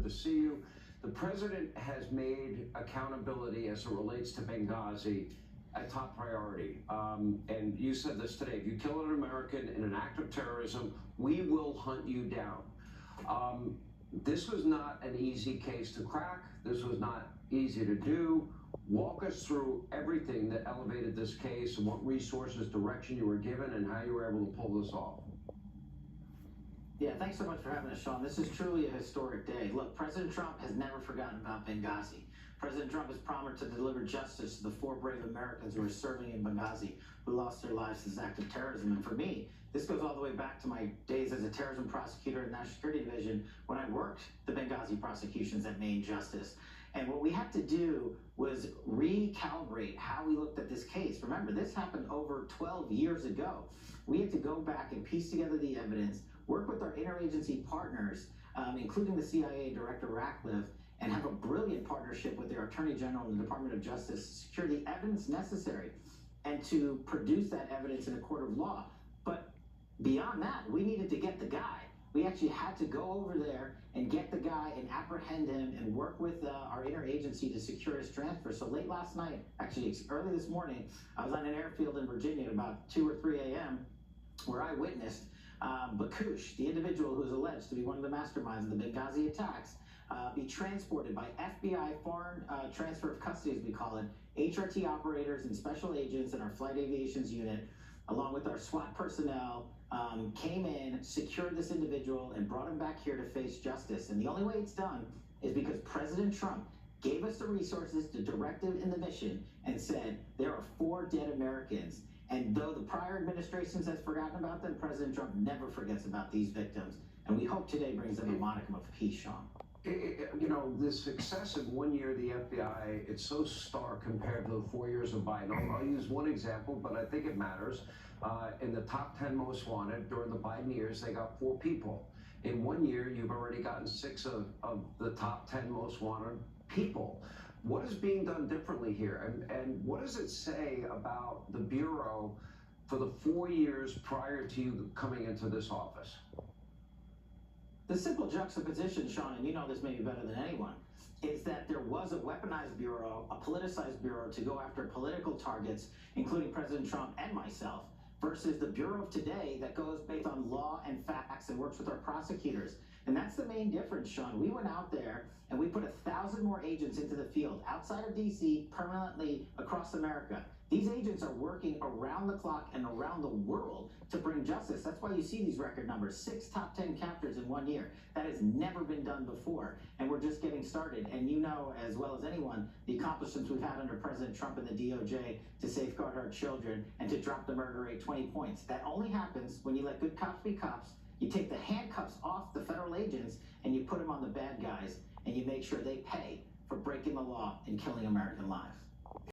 to see you. The president has made accountability as it relates to Benghazi a top priority. And you said this today, if you kill an American in an act of terrorism, we will hunt you down. This was not an easy case to crack. This was not easy to do. Walk us through everything that elevated this case and what resources, direction you were given, and how you were able to pull this off. Yeah, thanks so much for having us, Sean. This is truly a historic day. Look, President Trump has never forgotten about Benghazi. President Trump has promised to deliver justice to the 4 brave Americans who are serving in Benghazi, who lost their lives to this act of terrorism. And for me, this goes all the way back to my days as a terrorism prosecutor in the National Security Division when I worked the Benghazi prosecutions at Main Justice. And what we had to do was recalibrate how we looked at this case. Remember, this happened over 12 years ago. We had to go back and piece together the evidence, work with our interagency partners, including the CIA Director Ratcliffe, and have a brilliant partnership with their Attorney General and the Department of Justice to secure the evidence necessary and to produce that evidence in a court of law. But beyond that, we needed to get the guy. We actually had to go over there and get the guy and apprehend him and work with our interagency to secure his transfer. So late last night, actually early this morning, I was on an airfield in Virginia at about 2 or 3 a.m. where I witnessed Bakush, the individual who is alleged to be one of the masterminds of the Benghazi attacks, be transported by FBI foreign transfer of custody, as we call it, HRT operators and special agents in our flight aviations unit, along with our SWAT personnel, came in, secured this individual, and brought him back here to face justice. And the only way it's done is because President Trump gave us the resources, the directive, and the mission, and said, there are 4 dead Americans. And though the prior administrations has forgotten about them, President Trump never forgets about these victims. And we hope today brings them a modicum of peace, Sean. You know, the success in 1 year of the FBI, it's so stark compared to the 4 years of Biden. I'll use one example, but I think it matters. In the top 10 most wanted during the Biden years, they got 4 people. In 1 year, you've already gotten 6 of the top 10 most wanted people. What is being done differently here? And what does it say about the Bureau for the 4 years prior to you coming into this office? The simple juxtaposition, Sean, and you know this maybe better than anyone, is that there was a weaponized bureau, a politicized bureau to go after political targets, including President Trump and myself, versus the Bureau of today that goes based on law and facts and works with our prosecutors. And that's the main difference, Sean. We went out there and we put 1,000 more agents into the field outside of DC, permanently across America. These agents are working around the clock and around the world to bring justice. That's why you see these record numbers, 6 top 10 captures in 1 year. That has never been done before. And we're just getting started. And you know as well as anyone, the accomplishments we've had under President Trump and the DOJ to safeguard our children and to drop the murder rate 20 points. That only happens when you let good cops be cops. You take the handcuffs off the federal agents and you put them on the bad guys and you make sure they pay for breaking the law and killing American lives.